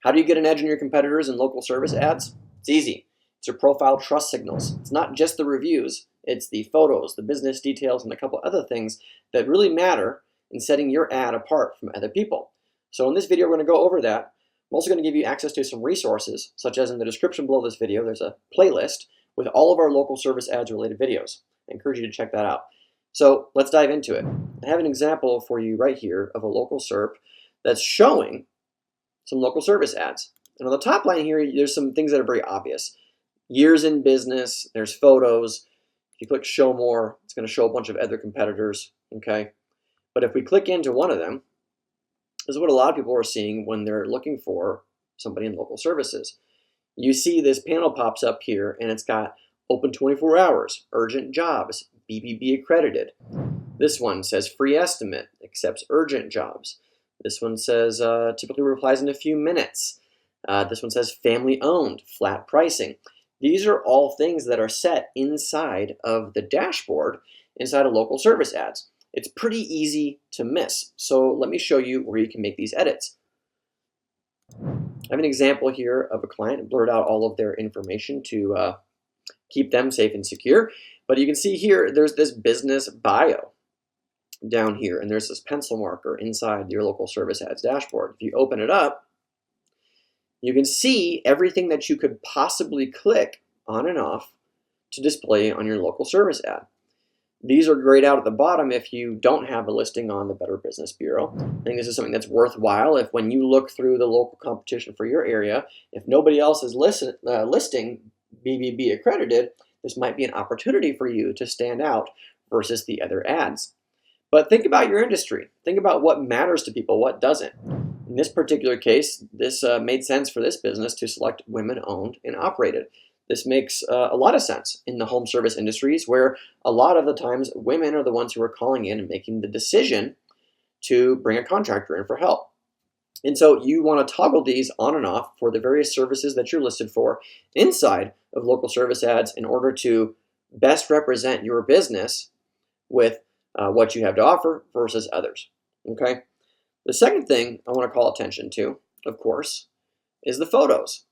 How do you get an edge on your competitors in local service ads? It's easy. It's your profile trust signals. It's not just the reviews, it's the photos, the business details, and a couple other things that really matter in setting your ad apart from other people. So in this video, we're going to go over that. I'm also going to give you access to some resources, such as in the description below this video, there's a playlist with all of our local service ads related videos. I encourage you to check that out. So let's dive into it. I have an example for you right here of a local SERP that's showing some local service ads. And on the top line here, there's some things that are very obvious. Years in business, there's photos. If you click show more, it's going to show a bunch of other competitors, okay? But if we click into one of them, this is what a lot of people are seeing when they're looking for somebody in local services. You see this panel pops up here and it's got open 24 hours, urgent jobs, BBB accredited. This one says free estimate, accepts urgent jobs. This one says typically replies in a few minutes. This one says family owned, flat pricing. These are all things that are set inside of the dashboard inside of local service ads. It's pretty easy to miss. So let me show you where you can make these edits. I have an example here of a client, blurred out all of their information to keep them safe and secure. But you can see here, there's this business bio down here, and there's this pencil marker inside your local service ads dashboard. If you open it up, you can see everything that you could possibly click on and off to display on your local service ad. These are grayed out at the bottom if you don't have a listing on the Better Business Bureau. I think this is something that's worthwhile. If when you look through the local competition for your area, if nobody else is listing BBB accredited, this might be an opportunity for you to stand out versus the other ads. But think about your industry. Think about what matters to people, what doesn't. In this particular case, this made sense for this business to select women-owned and operated. This makes a lot of sense in the home service industries where a lot of the times women are the ones who are calling in and making the decision to bring a contractor in for help. And so you want to toggle these on and off for the various services that you're listed for inside of local service ads in order to best represent your business with what you have to offer versus others, okay? The second thing I want to call attention to, of course, is the photos.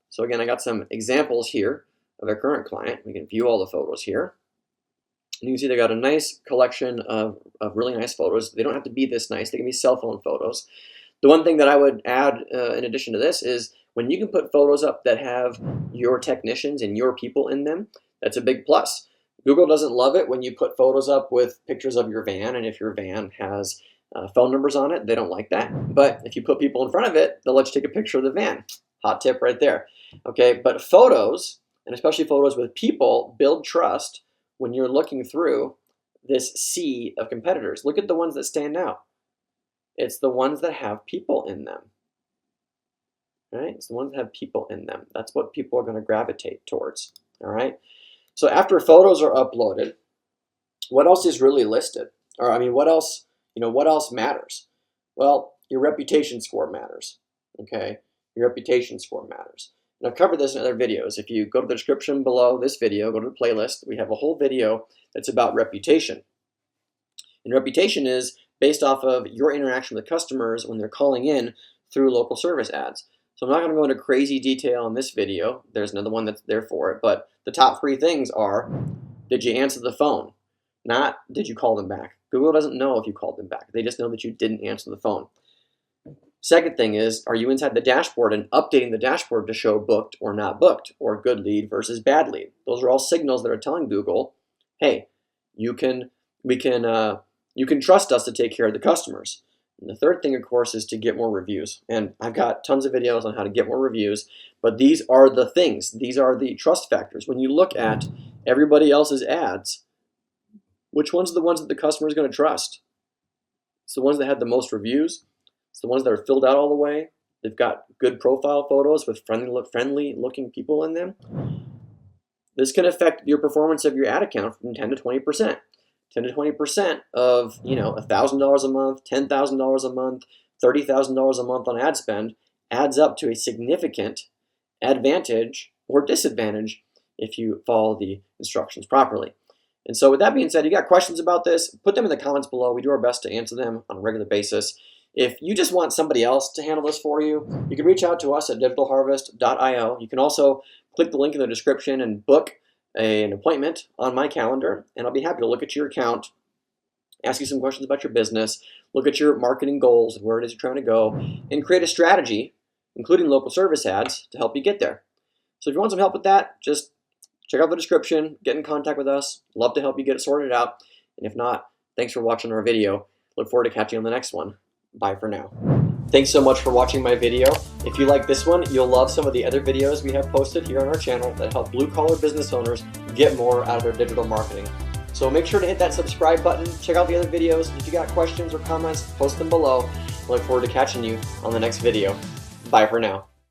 So again, I got some examples here of a current client. We can view all the photos here. And you can see they got a nice collection of really nice photos. They don't have to be this nice. They can be cell phone photos. The one thing that I would add in addition to this is when you can put photos up that have your technicians and your people in them, that's a big plus. Google doesn't love it when you put photos up with pictures of your van, and if your van has phone numbers on it, they don't like that. But if you put people in front of it, they'll let you take a picture of the van. Hot tip right there. Okay, but photos, and especially photos with people, build trust when you're looking through this sea of competitors. Look at the ones that stand out. It's the ones that have people in them. Right? It's the ones that have people in them. That's what people are going to gravitate towards. All right. So after photos are uploaded, what else is really listed? Or I mean, what else matters? Well, your reputation score matters. Okay, your reputation score matters. And I've covered this in other videos. If you go to the description below this video, go to the playlist, we have a whole video that's about reputation. And reputation is based off of your interaction with customers when they're calling in through local service ads. So I'm not going to go into crazy detail in this video. There's another one that's there for it. But the top three things are, did you answer the phone? Not, did you call them back? Google doesn't know if you called them back. They just know that you didn't answer the phone. Second thing is, are you inside the dashboard and updating the dashboard to show booked or not booked, or good lead versus bad lead? Those are all signals that are telling Google, hey, you can trust us to take care of the customers. And the third thing, of course, is to get more reviews. And I've got tons of videos on how to get more reviews, but these are the things. These are the trust factors. When you look at everybody else's ads, which ones are the ones that the customer is going to trust? It's the ones that have the most reviews. It's the ones that are filled out all the way. They've got good profile photos with friendly looking people in them. This can affect your performance of your ad account from 10 to 20%. 10 to 20% of, $1,000 a month, $10,000 a month, $30,000 a month on ad spend adds up to a significant advantage or disadvantage if you follow the instructions properly. And so with that being said, you got questions about this, put them in the comments below. We do our best to answer them on a regular basis. If you just want somebody else to handle this for you, you can reach out to us at digitalharvest.io. You can also click the link in the description and book an appointment on my calendar, and I'll be happy to look at your account, ask you some questions about your business, look at your marketing goals and where it is you're trying to go, and create a strategy, including local service ads, to help you get there. So if you want some help with that, just check out the description, get in contact with us. Love to help you get it sorted out. And if not, thanks for watching our video. Look forward to catching you on the next one. Bye for now. Thanks so much for watching my video. If you like this one, you'll love some of the other videos we have posted here on our channel that help blue-collar business owners get more out of their digital marketing. So make sure to hit that subscribe button, check out the other videos. If you got questions or comments, post them below. I look forward to catching you on the next video. Bye for now.